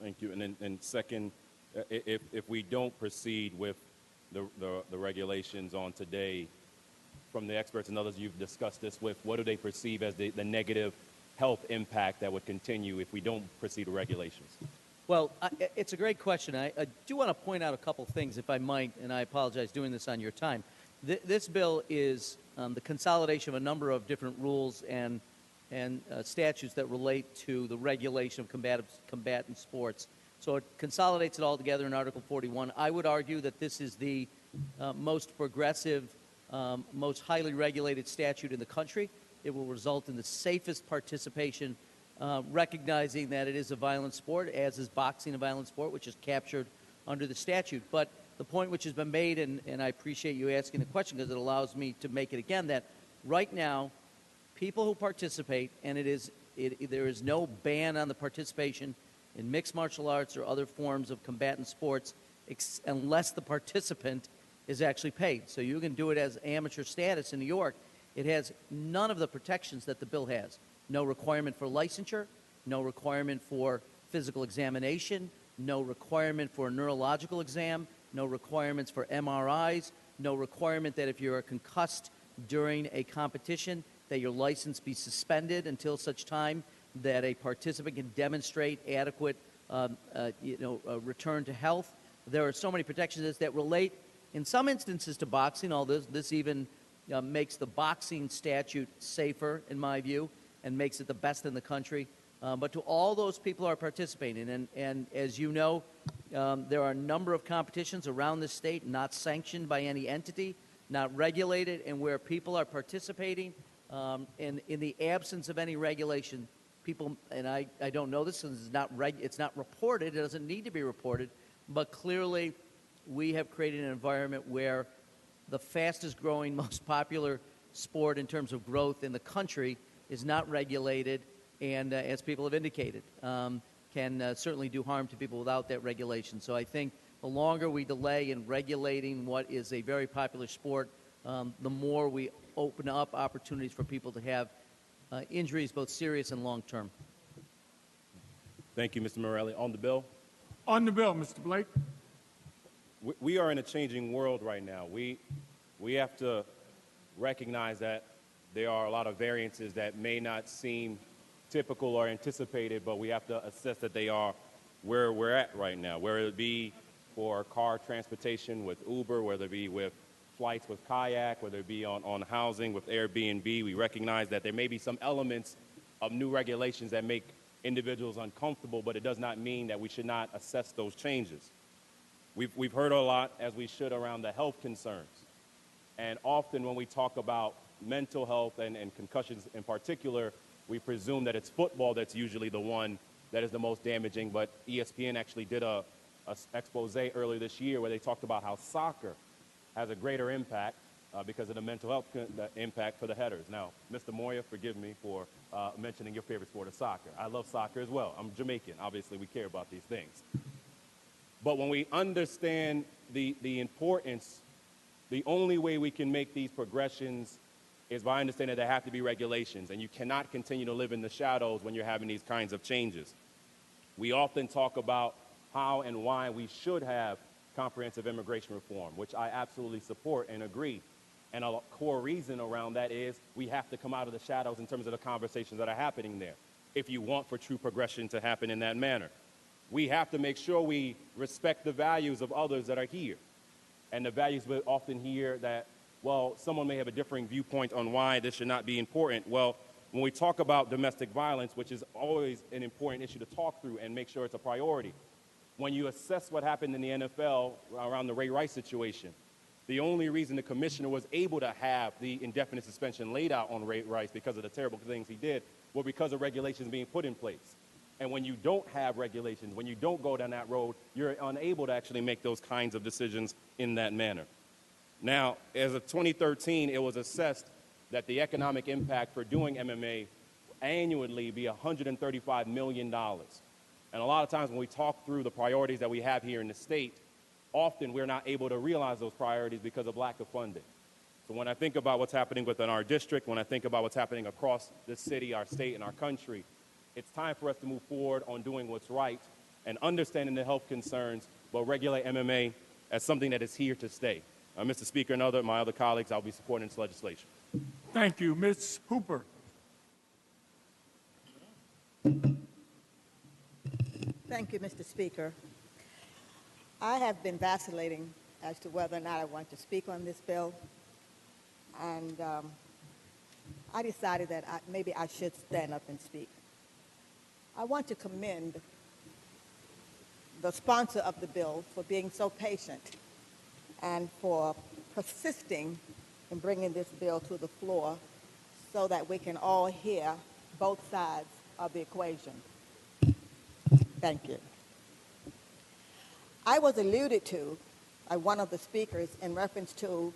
Thank you. And second, if we don't proceed with the regulations on today, from the experts and others you've discussed this with, what do they perceive as the negative health impact that would continue if we don't proceed with regulations? Well, it's a great question. I do want to point out a couple things, if I might, and I apologize doing this on your time. This bill is the consolidation of a number of different rules and statutes that relate to the regulation of combatant sports. So it consolidates it all together in Article 41. I would argue that this is the most progressive, most highly regulated statute in the country. It will result in the safest participation, recognizing that it is a violent sport, as is boxing a violent sport, which is captured under the statute. But the point which has been made, and I appreciate you asking the question because it allows me to make it again, that right now, people who participate, and there is no ban on the participation in mixed martial arts or other forms of combatant sports unless the participant is actually paid. So you can do it as amateur status in New York. It has none of the protections that the bill has. No requirement for licensure, no requirement for physical examination, no requirement for a neurological exam, no requirements for MRIs, no requirement that if you are concussed during a competition that your license be suspended until such time that a participant can demonstrate adequate return to health. There are so many protections that relate in some instances to boxing, although this even makes the boxing statute safer, in my view, and makes it the best in the country. But to all those people who are participating, and as you know, there are a number of competitions around the state not sanctioned by any entity, not regulated, and where people are participating in the absence of any regulation. People, and I don't know this, and it's not reported, it doesn't need to be reported, but clearly we have created an environment where the fastest growing, most popular sport in terms of growth in the country is not regulated, and as people have indicated, can certainly do harm to people without that regulation. So I think the longer we delay in regulating what is a very popular sport, the more we open up opportunities for people to have injuries, both serious and long-term. Thank you, Mr. Morelli. On the bill? On the bill, Mr. Blake. We are in a changing world right now. We have to recognize that there are a lot of variances that may not seem typical or anticipated, but we have to assess that they are where we're at right now, whether it be for car transportation with Uber, whether it be with flights with kayak, whether it be on housing with Airbnb. We recognize that there may be some elements of new regulations that make individuals uncomfortable, but it does not mean that we should not assess those changes. We've heard a lot, as we should, around the health concerns. And often when we talk about mental health and concussions in particular, we presume that it's football that's usually the one that is the most damaging, but ESPN actually did a expose earlier this year where they talked about how soccer has a greater impact because of the mental health impact for the headers. Now, Mr. Moya, forgive me for mentioning your favorite sport of soccer. I love soccer as well. I'm Jamaican. Obviously, we care about these things. But when we understand the importance, the only way we can make these progressions is by understanding there have to be regulations, and you cannot continue to live in the shadows when you're having these kinds of changes. We often talk about how and why we should have comprehensive immigration reform, which I absolutely support and agree. And a core reason around that is we have to come out of the shadows in terms of the conversations that are happening there, if you want for true progression to happen in that manner. We have to make sure we respect the values of others that are here. And the values we often hear that, well, someone may have a differing viewpoint on why this should not be important. Well, when we talk about domestic violence, which is always an important issue to talk through and make sure it's a priority, when you assess what happened in the NFL around the Ray Rice situation, the only reason the commissioner was able to have the indefinite suspension laid out on Ray Rice because of the terrible things he did were because of regulations being put in place. And when you don't have regulations, when you don't go down that road, you're unable to actually make those kinds of decisions in that manner. Now, as of 2013, it was assessed that the economic impact for doing MMA annually be $135 million. And a lot of times when we talk through the priorities that we have here in the state, often we're not able to realize those priorities because of lack of funding. So when I think about what's happening within our district, when I think about what's happening across the city, our state, and our country, it's time for us to move forward on doing what's right and understanding the health concerns, but regulate MMA as something that is here to stay. Mr. Speaker and my other colleagues, I'll be supporting this legislation. Thank you. Ms. Hooper. Thank you, Mr. Speaker. I have been vacillating as to whether or not I want to speak on this bill, and I decided that maybe I should stand up and speak. I want to commend the sponsor of the bill for being so patient and for persisting in bringing this bill to the floor so that we can all hear both sides of the equation. Thank you. I was alluded to by one of the speakers in reference to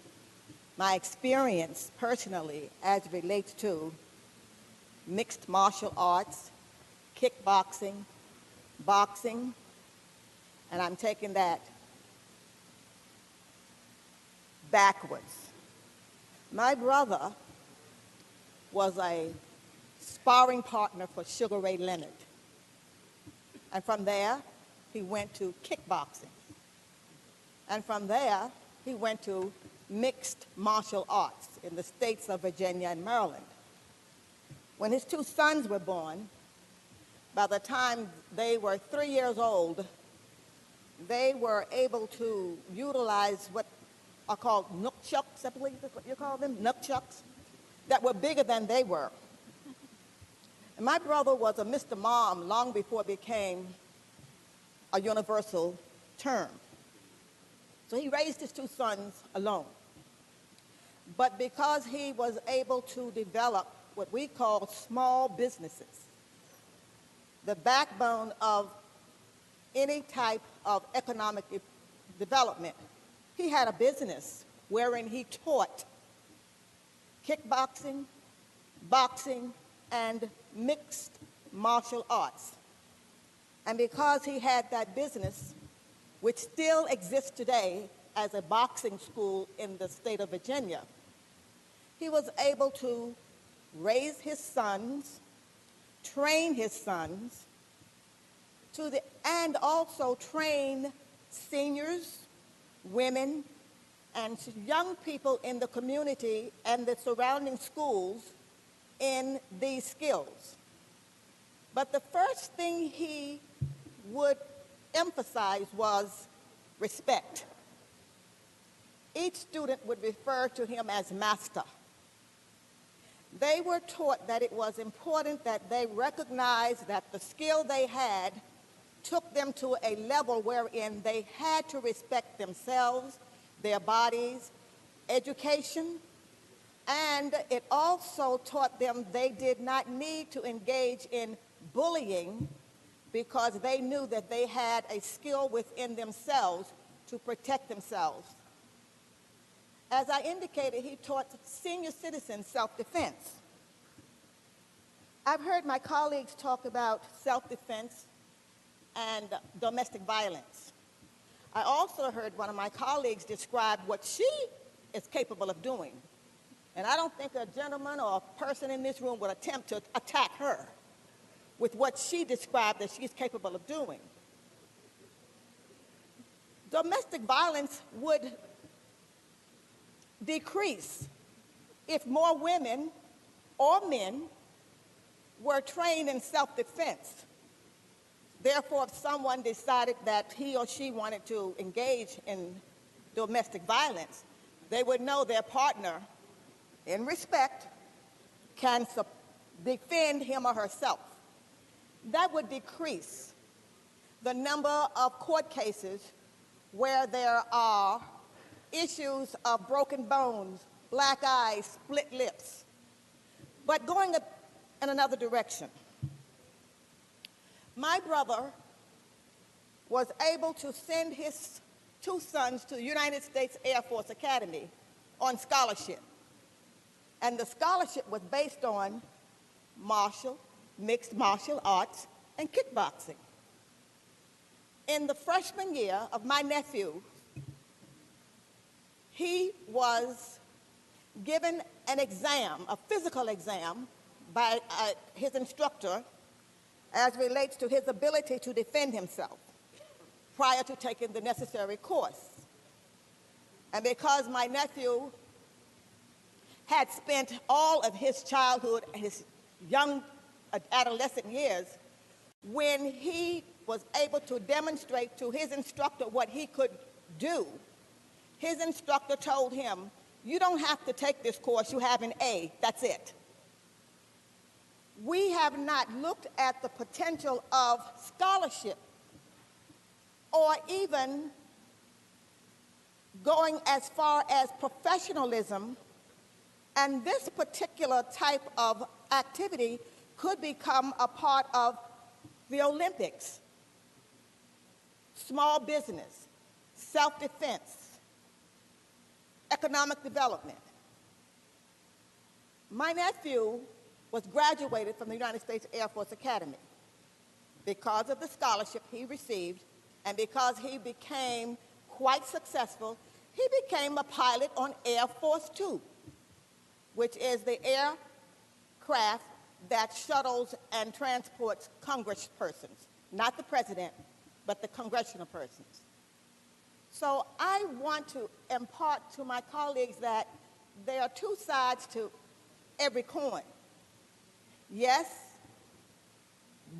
my experience personally as it relates to mixed martial arts, kickboxing, boxing, and I'm taking that backwards. My brother was a sparring partner for Sugar Ray Leonard. And from there, he went to kickboxing. And from there, he went to mixed martial arts in the states of Virginia and Maryland. When his two sons were born, by the time they were 3 years old, they were able to utilize what are called nunchucks, I believe that's what you call them, nunchucks, that were bigger than they were. And my brother was a Mr. Mom long before it became a universal term. So he raised his two sons alone. But because he was able to develop what we call small businesses, the backbone of any type of economic development, he had a business wherein he taught kickboxing, boxing, and mixed martial arts. And because he had that business, which still exists today as a boxing school in the state of Virginia, he was able to raise his sons, train his sons, and also train seniors, women, and young people in the community and the surrounding schools in these skills. But the first thing he would emphasize was respect. Each student would refer to him as master. They were taught that it was important that they recognize that the skill they had took them to a level wherein they had to respect themselves, their bodies, education, and it also taught them they did not need to engage in bullying because they knew that they had a skill within themselves to protect themselves. As I indicated, he taught senior citizens self-defense. I've heard my colleagues talk about self-defense and domestic violence. I also heard one of my colleagues describe what she is capable of doing. And I don't think a gentleman or a person in this room would attempt to attack her with what she described that she's capable of doing. Domestic violence would decrease if more women or men were trained in self-defense. Therefore, if someone decided that he or she wanted to engage in domestic violence, they would know their partner, in respect, can defend him or herself. That would decrease the number of court cases where there are issues of broken bones, black eyes, split lips. But going in another direction, my brother was able to send his two sons to the United States Air Force Academy on scholarship. And the scholarship was based on mixed martial arts, and kickboxing. In the freshman year of my nephew, he was given an exam, a physical exam, by his instructor, as relates to his ability to defend himself prior to taking the necessary course. And because my nephew had spent all of his childhood and his young adolescent years, when he was able to demonstrate to his instructor what he could do, his instructor told him, "You don't have to take this course, you have an A, that's it." We have not looked at the potential of scholarship or even going as far as professionalism, and this particular type of activity could become a part of the Olympics. Small business, self-defense, economic development. My nephew was graduated from the United States Air Force Academy. Because of the scholarship he received and because he became quite successful, he became a pilot on Air Force Two, which is the aircraft that shuttles and transports congresspersons, not the president, but the congressional persons. So I want to impart to my colleagues that there are two sides to every coin. Yes,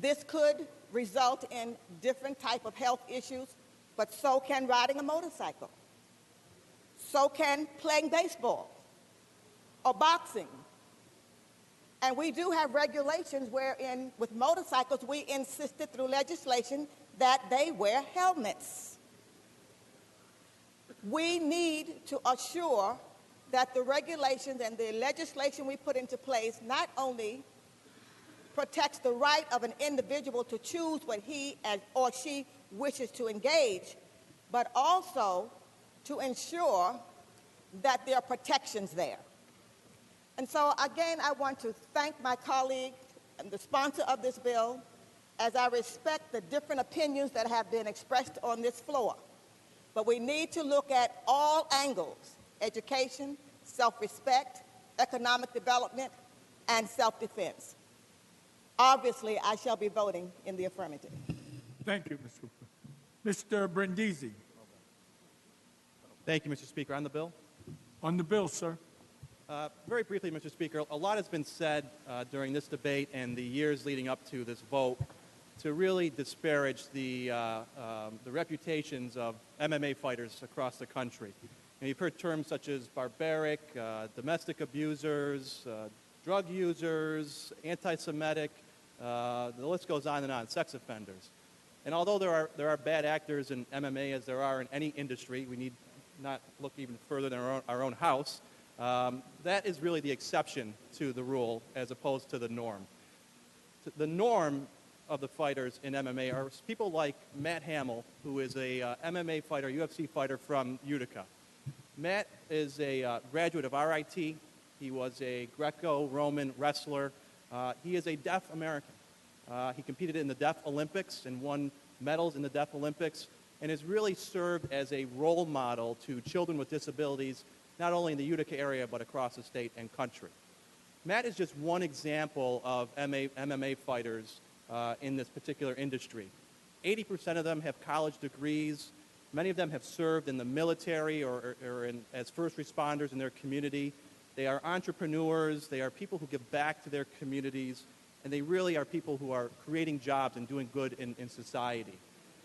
this could result in different type of health issues, but so can riding a motorcycle. So can playing baseball or boxing. And we do have regulations wherein, with motorcycles, we insisted through legislation that they wear helmets. We need to assure that the regulations and the legislation we put into place not only protects the right of an individual to choose what he or she wishes to engage, but also to ensure that there are protections there. And so, again, I want to thank my colleague and the sponsor of this bill, as I respect the different opinions that have been expressed on this floor. But we need to look at all angles: education, self-respect, economic development, and self-defense. Obviously, I shall be voting in the affirmative. Thank you, Ms. Hooper. Mr. Brindisi. Thank you, Mr. Speaker. On the bill? On the bill, sir. Very briefly, Mr. Speaker, a lot has been said during this debate and the years leading up to this vote to really disparage the reputations of MMA fighters across the country. And you've heard terms such as barbaric, domestic abusers, drug users, anti-Semitic, the list goes on, sex offenders. And although there are bad actors in MMA, as there are in any industry, we need not look even further than our own house. That is really the exception to the rule as opposed to the norm. The norm of the fighters in MMA are people like Matt Hamill, who is a MMA fighter, UFC fighter from Utica. Matt is a graduate of RIT. He was a Greco-Roman wrestler. He is a deaf American. He competed in the Deaf Olympics and won medals in the Deaf Olympics, and has really served as a role model to children with disabilities, not only in the Utica area, but across the state and country. Matt is just one example of MMA fighters in this particular industry. 80% of them have college degrees. Many of them have served in the military or as first responders in their community. They are entrepreneurs. They are people who give back to their communities. And they really are people who are creating jobs and doing good in society.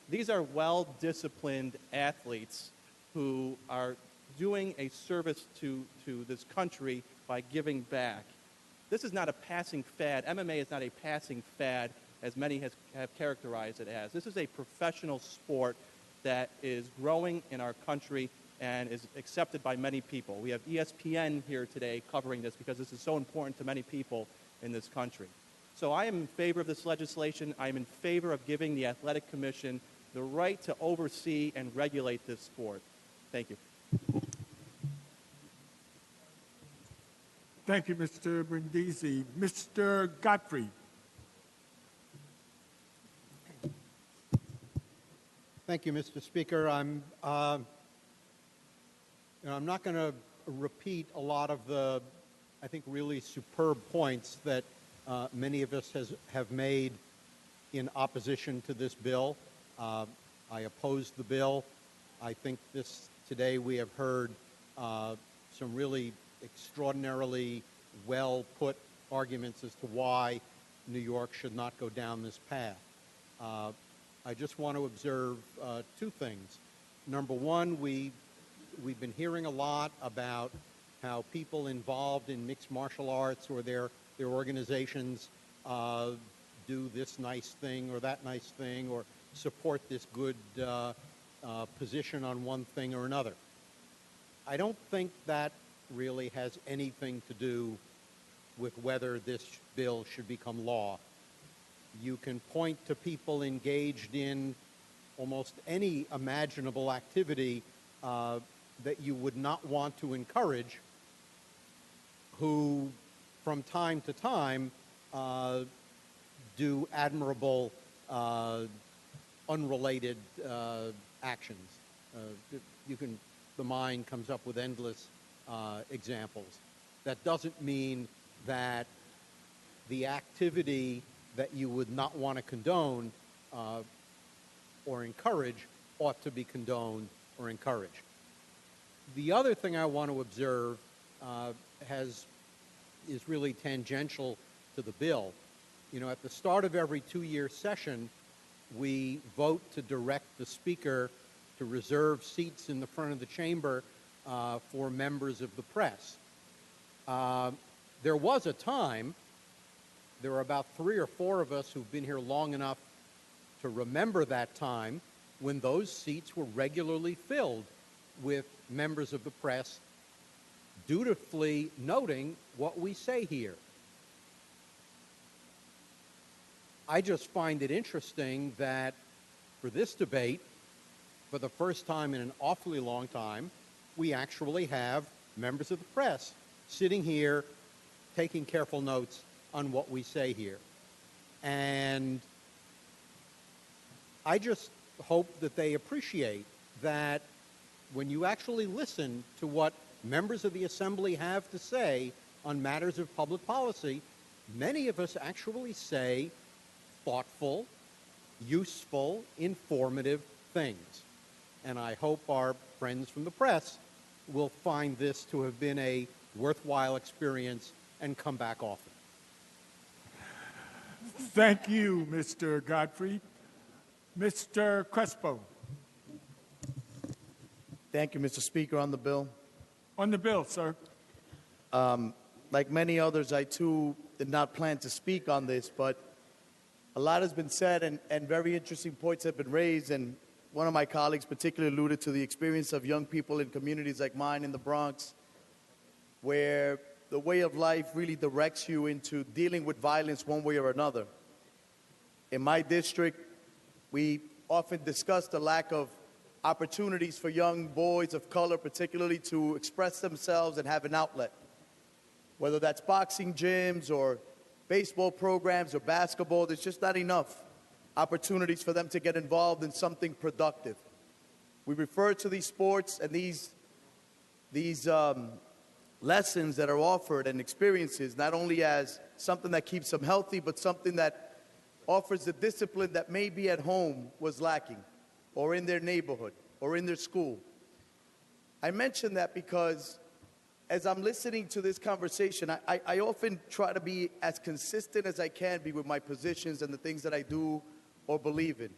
These are well-disciplined athletes who are doing a service to this country by giving back. This is not a passing fad. MMA is not a passing fad, as many have characterized it as. This is a professional sport that is growing in our country and is accepted by many people. We have ESPN here today covering this because this is so important to many people in this country. So I am in favor of this legislation. I am in favor of giving the Athletic Commission the right to oversee and regulate this sport. Thank you. Thank you, Mr. Brindisi. Mr. Godfrey. Thank you, Mr. Speaker. I'm not going to repeat a lot of the, I think, really superb points that many of us have made in opposition to this bill. I oppose the bill. I think today we have heard some really extraordinarily well-put arguments as to why New York should not go down this path. I just want to observe two things. Number one, we've been hearing a lot about how people involved in mixed martial arts or their organizations do this nice thing or that nice thing or support this good position on one thing or another. I don't think that really has anything to do with whether this bill should become law. You can point to people engaged in almost any imaginable activity that you would not want to encourage, who from time to time do admirable unrelated actions. The mind comes up with endless examples. That doesn't mean that the activity that you would not want to condone or encourage ought to be condoned or encouraged. The other thing I want to observe is really tangential to the bill. You know, at the start of every two-year session, we vote to direct the speaker to reserve seats in the front of the chamber for members of the press. There was a time, there were about 3 or 4 of us who've been here long enough to remember that time, when those seats were regularly filled with members of the press dutifully noting what we say here. I just find it interesting that for this debate, for the first time in an awfully long time, we actually have members of the press sitting here taking careful notes on what we say here. And I just hope that they appreciate that when you actually listen to what members of the Assembly have to say on matters of public policy, many of us actually say thoughtful, useful, informative things. And I hope our friends from the press will find this to have been a worthwhile experience and come back often. Thank you, Mr. Godfrey. Mr. Crespo. Thank you, Mr. Speaker. On the bill. On the bill, sir. Like many others, I too did not plan to speak on this, but a lot has been said and very interesting points have been raised, and one of my colleagues particularly alluded to the experience of young people in communities like mine in the Bronx, where the way of life really directs you into dealing with violence one way or another. In my district, we often discuss the lack of opportunities for young boys of color particularly to express themselves and have an outlet, whether that's boxing gyms or baseball programs or basketball. There's just not enough opportunities for them to get involved in something productive. We refer to these sports and these lessons that are offered and experiences not only as something that keeps them healthy, but something that offers the discipline that maybe at home was lacking, or in their neighborhood, or in their school. I mention that because as I'm listening to this conversation, I often try to be as consistent as I can be with my positions and the things that I do or believe in.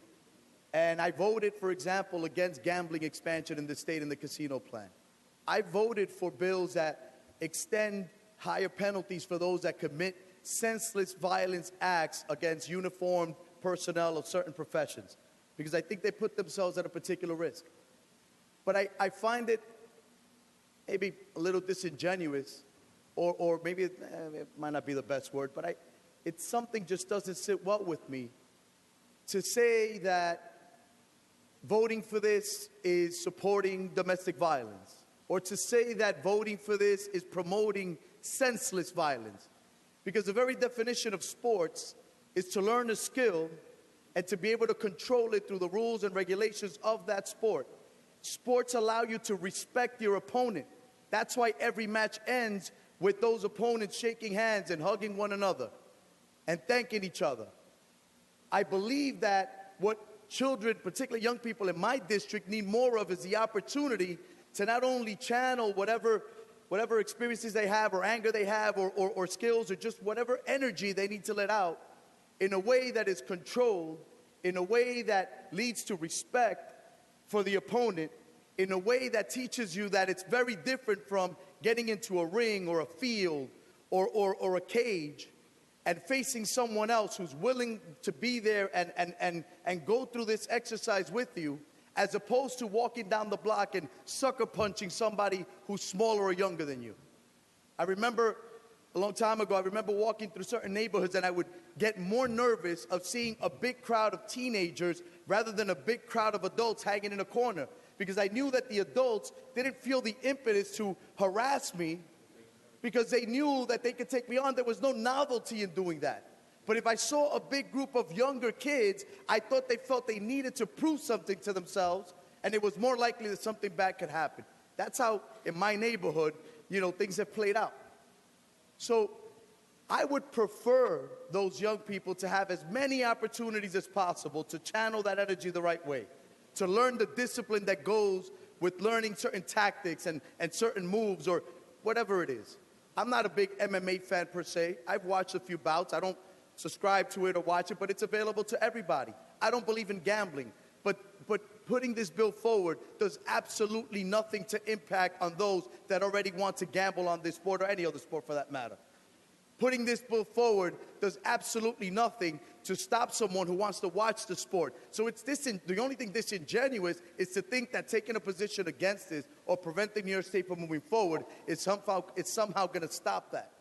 And I voted, for example, against gambling expansion in the state and the casino plan. I voted for bills that extend higher penalties for those that commit senseless violence acts against uniformed personnel of certain professions, because I think they put themselves at a particular risk. But I find it maybe a little disingenuous, or maybe it might not be the best word, but it's something just doesn't sit well with me to say that voting for this is supporting domestic violence, or to say that voting for this is promoting senseless violence. Because the very definition of sports is to learn a skill and to be able to control it through the rules and regulations of that sport. Sports allow you to respect your opponent. That's why every match ends with those opponents shaking hands and hugging one another and thanking each other. I believe that what children, particularly young people in my district, need more of is the opportunity to not only channel whatever experiences they have or anger they have or skills or just whatever energy they need to let out in a way that is controlled, in a way that leads to respect for the opponent, in a way that teaches you that it's very different from getting into a ring or a field or a cage and facing someone else who's willing to be there and go through this exercise with you, as opposed to walking down the block and sucker punching somebody who's smaller or younger than you. I remember a long time ago, I remember walking through certain neighborhoods and I would get more nervous of seeing a big crowd of teenagers rather than a big crowd of adults hanging in a corner, because I knew that the adults didn't feel the impetus to harass me because they knew that they could take me on. There was no novelty in doing that. But if I saw a big group of younger kids, I thought they felt they needed to prove something to themselves, and it was more likely that something bad could happen. That's how, in my neighborhood, things have played out. So I would prefer those young people to have as many opportunities as possible to channel that energy the right way, to learn the discipline that goes with learning certain tactics and certain moves or whatever it is. I'm not a big MMA fan per se. I've watched a few bouts. I don't subscribe to it or watch it, but it's available to everybody. I don't believe in gambling, but putting this bill forward does absolutely nothing to impact on those that already want to gamble on this sport or any other sport for that matter. Putting this bill forward does absolutely nothing to stop someone who wants to watch the sport. So the only thing disingenuous is to think that taking a position against this or preventing New York State from moving forward is somehow going to stop that.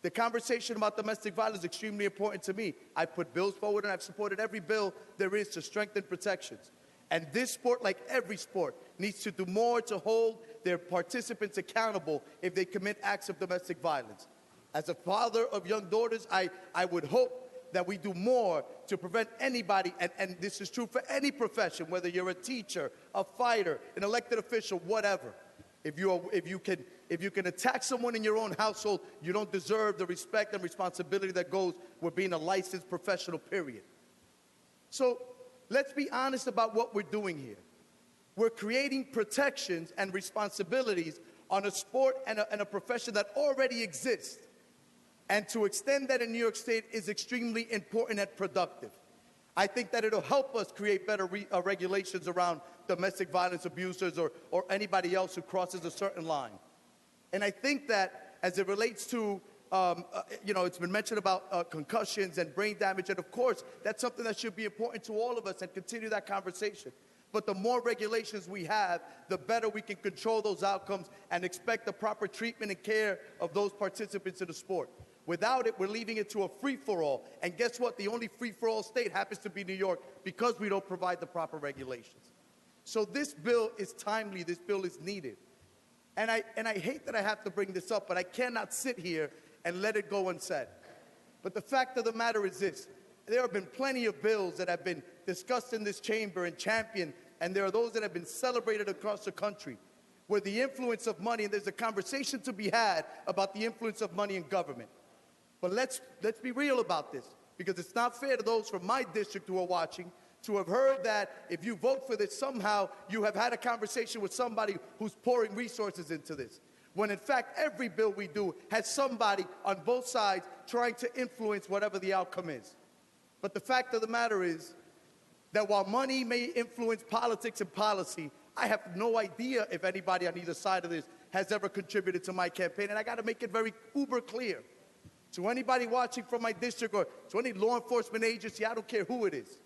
The conversation about domestic violence is extremely important to me. I put bills forward and I've supported every bill there is to strengthen protections. And this sport, like every sport, needs to do more to hold their participants accountable if they commit acts of domestic violence. As a father of young daughters, I would hope that we do more to prevent anybody, and this is true for any profession, whether you're a teacher, a fighter, an elected official, whatever. If you can attack someone in your own household, you don't deserve the respect and responsibility that goes with being a licensed professional, period. So let's be honest about what we're doing here. We're creating protections and responsibilities on a sport and a profession that already exists. And to extend that in New York State is extremely important and productive. I think that it'll help us create better regulations around domestic violence abusers or anybody else who crosses a certain line. And I think that as it relates to, it's been mentioned about concussions and brain damage, and of course, that's something that should be important to all of us and continue that conversation. But the more regulations we have, the better we can control those outcomes and expect the proper treatment and care of those participants in the sport. Without it, we're leaving it to a free-for-all. And guess what? The only free-for-all state happens to be New York because we don't provide the proper regulations. So this bill is timely. This bill is needed. And I hate that I have to bring this up, but I cannot sit here and let it go unsaid. But the fact of the matter is this. There have been plenty of bills that have been discussed in this chamber and championed, and there are those that have been celebrated across the country where the influence of money, and there's a conversation to be had about the influence of money in government. But let's be real about this, because it's not fair to those from my district who are watching to have heard that if you vote for this, somehow you have had a conversation with somebody who's pouring resources into this. When in fact, every bill we do has somebody on both sides trying to influence whatever the outcome is. But the fact of the matter is that while money may influence politics and policy, I have no idea if anybody on either side of this has ever contributed to my campaign. And I got to make it very uber clear to anybody watching from my district or to any law enforcement agency, I don't care who it is.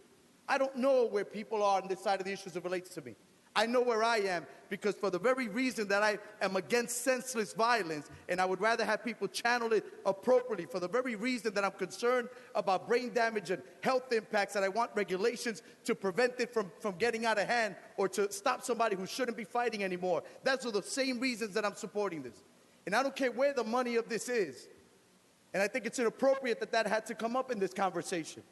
I don't know where people are on this side of the issues that relates to me. I know where I am because for the very reason that I am against senseless violence, and I would rather have people channel it appropriately, for the very reason that I'm concerned about brain damage and health impacts, and I want regulations to prevent it from getting out of hand or to stop somebody who shouldn't be fighting anymore. Those are the same reasons that I'm supporting this. And I don't care where the money of this is. And I think it's inappropriate that that had to come up in this conversation,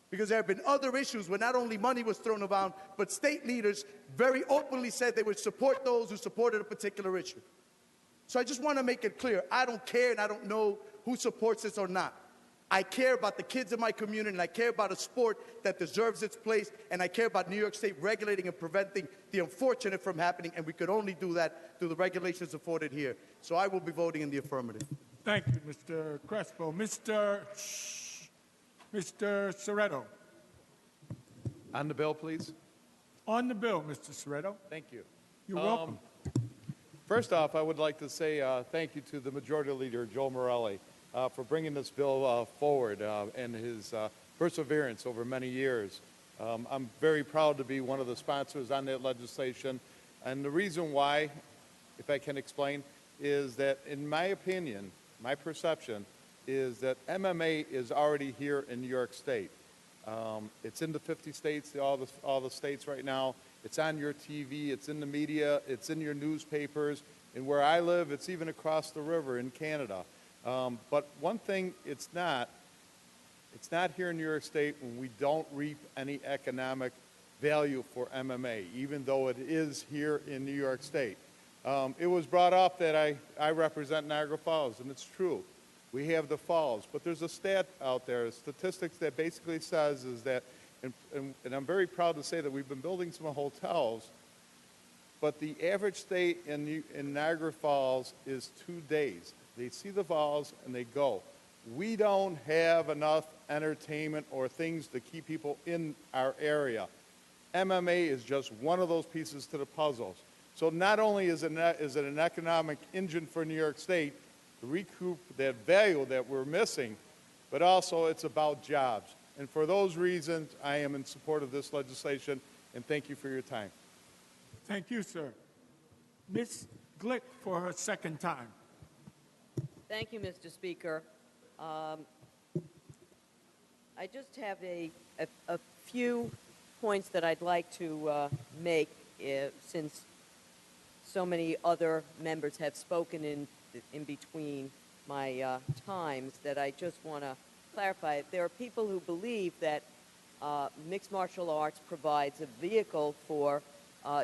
because there have been other issues where not only money was thrown around, but state leaders very openly said they would support those who supported a particular issue. So I just want to make it clear, I don't care and I don't know who supports this or not. I care about the kids in my community, and I care about a sport that deserves its place, and I care about New York State regulating and preventing the unfortunate from happening, and we could only do that through the regulations afforded here. So I will be voting in the affirmative. Thank you, Mr. Crespo. Mr. Serretto. On the bill, please. On the bill, Mr. Serretto. Thank you. You're welcome. First off, I would like to say thank you to the Majority Leader, Joe Morelli, for bringing this bill forward and his perseverance over many years. I'm very proud to be one of the sponsors on that legislation. And the reason why, if I can explain, is that in my opinion, my perception, is that MMA is already here in New York State. It's in the 50 states, all the states right now. It's on your TV, it's in the media, it's in your newspapers. And where I live, it's even across the river in Canada. But one thing it's not here in New York State when we don't reap any economic value for MMA, even though it is here in New York State. It was brought up that I represent Niagara Falls, and it's true. We have the falls, but there's a stat out there, statistics that basically says is that, and I'm very proud to say that we've been building some hotels, but the average stay in Niagara Falls is 2 days. They see the falls and they go. We don't have enough entertainment or things to keep people in our area. MMA is just one of those pieces to the puzzles. So not only is it an economic engine for New York State to recoup that value that we're missing, but also it's about jobs. And for those reasons, I am in support of this legislation, and thank you for your time. Thank you, sir. Ms. Glick for her second time. Thank you, Mr. Speaker. I just have a few points that I'd like to make since so many other members have spoken in between my times that I just want to clarify. There are people who believe that mixed martial arts provides a vehicle for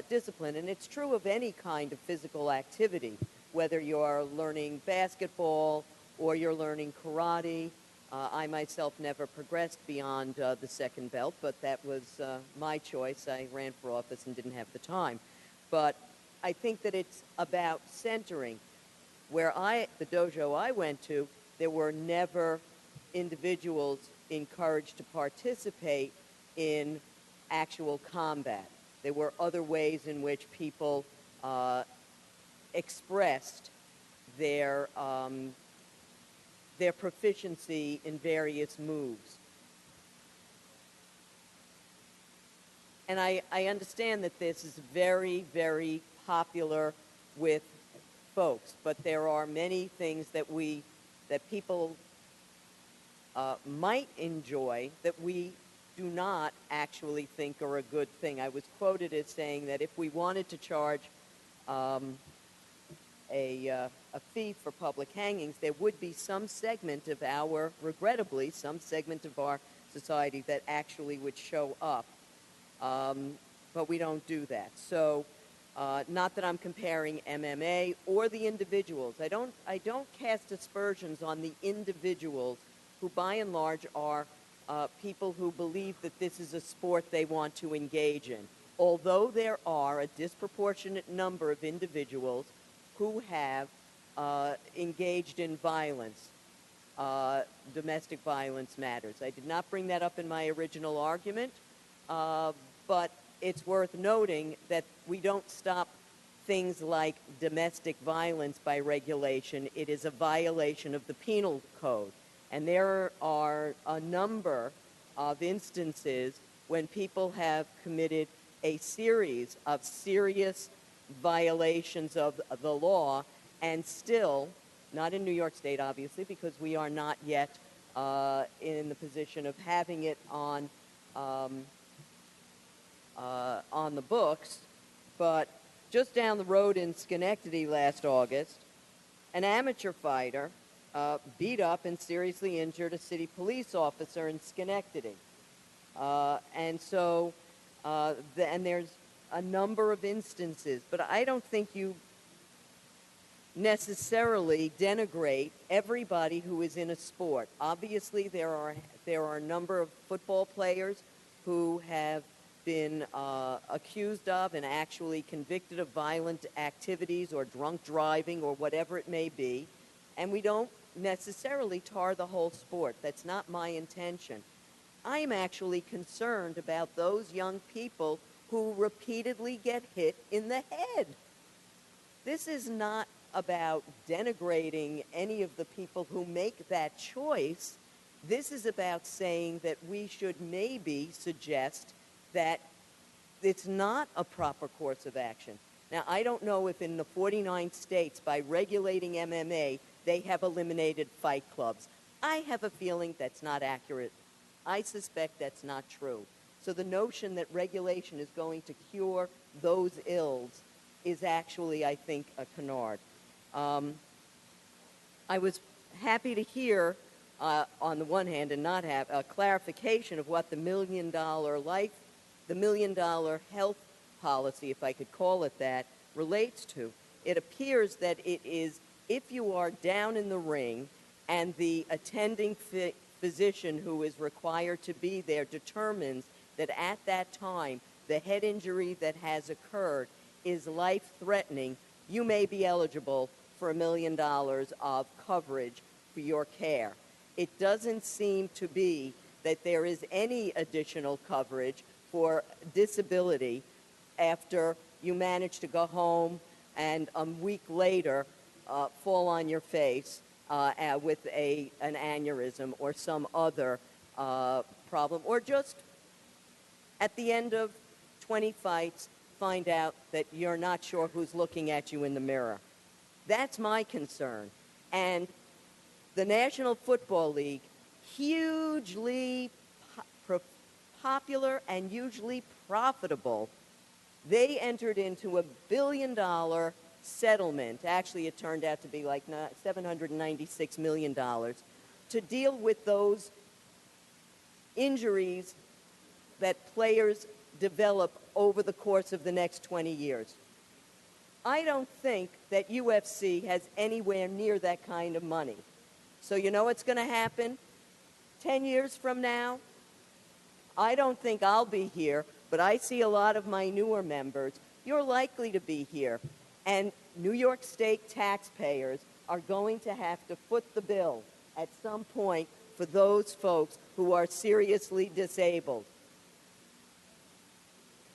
discipline, and it's true of any kind of physical activity, whether you're learning basketball or you're learning karate. I myself never progressed beyond the second belt, but that was my choice. I ran for office and didn't have the time. But I think that it's about centering. The dojo I went to, there were never individuals encouraged to participate in actual combat. There were other ways in which people expressed their proficiency in various moves. And I understand that this is very, very popular with folks, but there are many things that people might enjoy that we do not actually think are a good thing. I was quoted as saying that if we wanted to charge a fee for public hangings, there would be some segment of regrettably, some segment of our society that actually would show up. But we don't do that. So, not that I'm comparing MMA or the individuals. I don't cast aspersions on the individuals who, by and large, are people who believe that this is a sport they want to engage in. Although there are a disproportionate number of individuals who have engaged in violence, domestic violence matters. I did not bring that up in my original argument, but it's worth noting that we don't stop things like domestic violence by regulation. It is a violation of the penal code. And there are a number of instances when people have committed a series of serious violations of the law and still, not in New York State, obviously, because we are not yet in the position of having it on the books, but just down the road in Schenectady last August, an amateur fighter beat up and seriously injured a city police officer in Schenectady. And there's a number of instances, but I don't think necessarily denigrate everybody who is in a sport. Obviously, there are a number of football players who have been accused of and actually convicted of violent activities or drunk driving or whatever it may be, and we don't necessarily tar the whole sport. That's not my intention. I am actually concerned about those young people who repeatedly get hit in the head. This is not about denigrating any of the people who make that choice. This is about saying that we should maybe suggest that it's not a proper course of action. Now, I don't know if in the 49 states, by regulating MMA, they have eliminated fight clubs. I have a feeling that's not accurate. I suspect that's not true. So the notion that regulation is going to cure those ills is actually, I think, a canard. I was happy to hear, on the one hand, and not have a clarification of what the $1 million health policy, if I could call it that, relates to. It appears that it is if you are down in the ring and the attending physician who is required to be there determines that at that time the head injury that has occurred is life-threatening, you may be eligible for $1 million of coverage for your care. It doesn't seem to be that there is any additional coverage for disability after you manage to go home and a week later fall on your face with an aneurysm or some other problem, or just at the end of 20 fights find out that you're not sure who's looking at you in the mirror. That's my concern. And the National Football League, hugely popular and hugely profitable, they entered into a $1 billion settlement. Actually, it turned out to be like $796 million to deal with those injuries that players develop over the course of the next 20 years. I don't think that UFC has anywhere near that kind of money. So you know what's going to happen? 10 years from now, I don't think I'll be here, but I see a lot of my newer members. You're likely to be here. And New York State taxpayers are going to have to foot the bill at some point for those folks who are seriously disabled.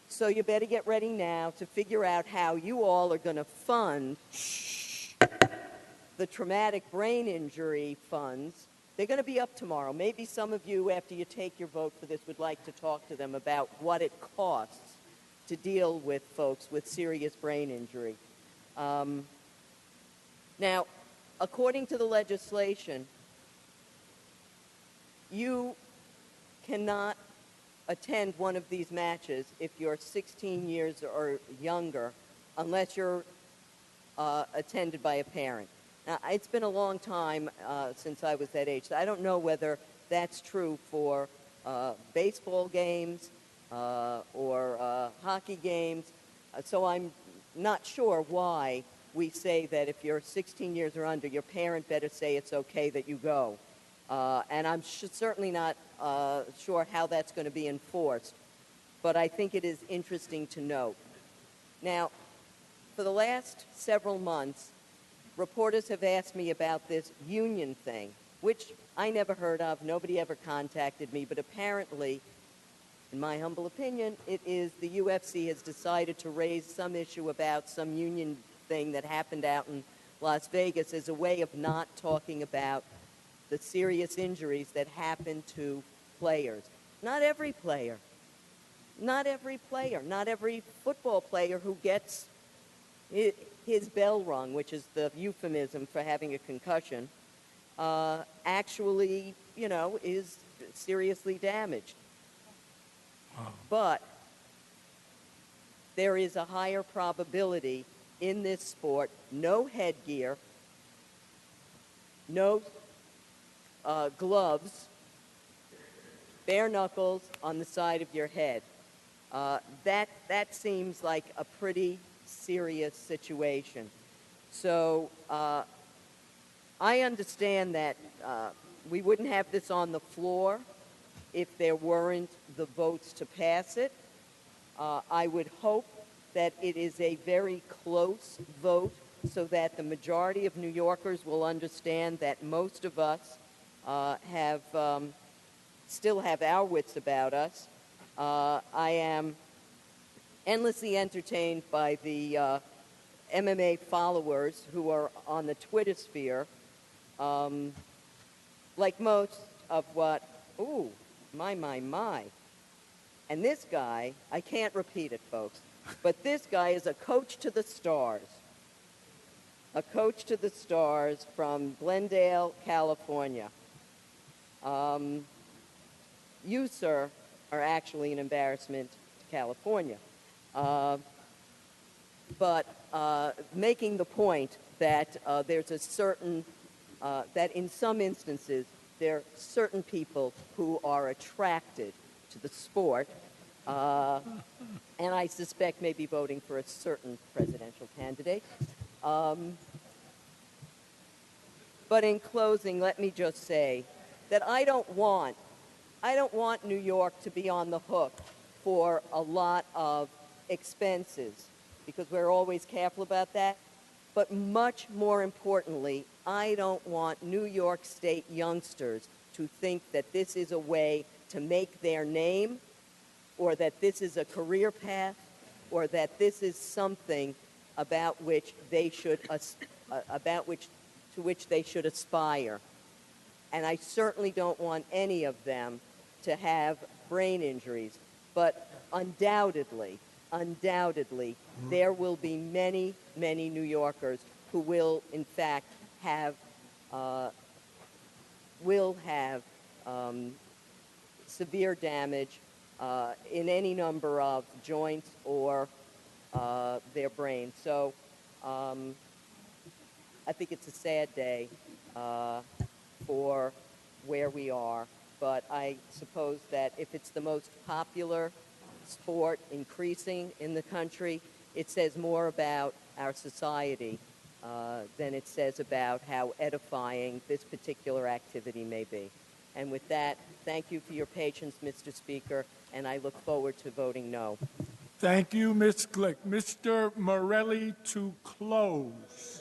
So you better get ready now to figure out how you all are going to fund the traumatic brain injury funds. They're going to be up tomorrow. Maybe some of you, after you take your vote for this, would like to talk to them about what it costs to deal with folks with serious brain injury. Now, according to the legislation, you cannot attend one of these matches if you're 16 years or younger unless you're attended by a parent. Now, it's been a long time since I was that age, so I don't know whether that's true for baseball games or hockey games, so I'm not sure why we say that if you're 16 years or under, your parent better say it's okay that you go. And I'm certainly not sure how that's going to be enforced, but I think it is interesting to note. Now, for the last several months, reporters have asked me about this union thing, which I never heard of. Nobody ever contacted me, but apparently, in my humble opinion, it is the UFC has decided to raise some issue about some union thing that happened out in Las Vegas as a way of not talking about the serious injuries that happen to players. Not every player. Not every player. Not every football player who gets his bell rung, which is the euphemism for having a concussion, actually, is seriously damaged. But there is a higher probability in this sport, no headgear, no gloves, bare knuckles on the side of your head. That seems like a pretty serious situation. So I understand that we wouldn't have this on the floor if there weren't the votes to pass it. I would hope that it is a very close vote so that the majority of New Yorkers will understand that most of us still have our wits about us. I am endlessly entertained by the MMA followers who are on the Twitter sphere. Like most of what, ooh, my. And this guy, I can't repeat it, folks, but this guy is a coach to the stars. A coach to the stars from Glendale, California. You, sir, are actually an embarrassment to California. But making the point that there's a certain, that in some instances, there are certain people who are attracted to the sport, and I suspect may be voting for a certain presidential candidate. But in closing, let me just say that I don't want New York to be on the hook for a lot of expenses, because we're always careful about that. But much more importantly, I don't want New York State youngsters to think that this is a way to make their name, or that this is a career path, or that this is something about which they should to which they should aspire. And I certainly don't want any of them to have brain injuries. But undoubtedly, there will be many, many New Yorkers who will, in fact, have severe damage in any number of joints or their brain. So I think it's a sad day for where we are, but I suppose that if it's the most popular sport increasing in the country, it says more about our society than it says about how edifying this particular activity may be. And with that, thank you for your patience, Mr. Speaker, and I look forward to voting no. Thank you, Ms. Glick. Mr. Morelli to close.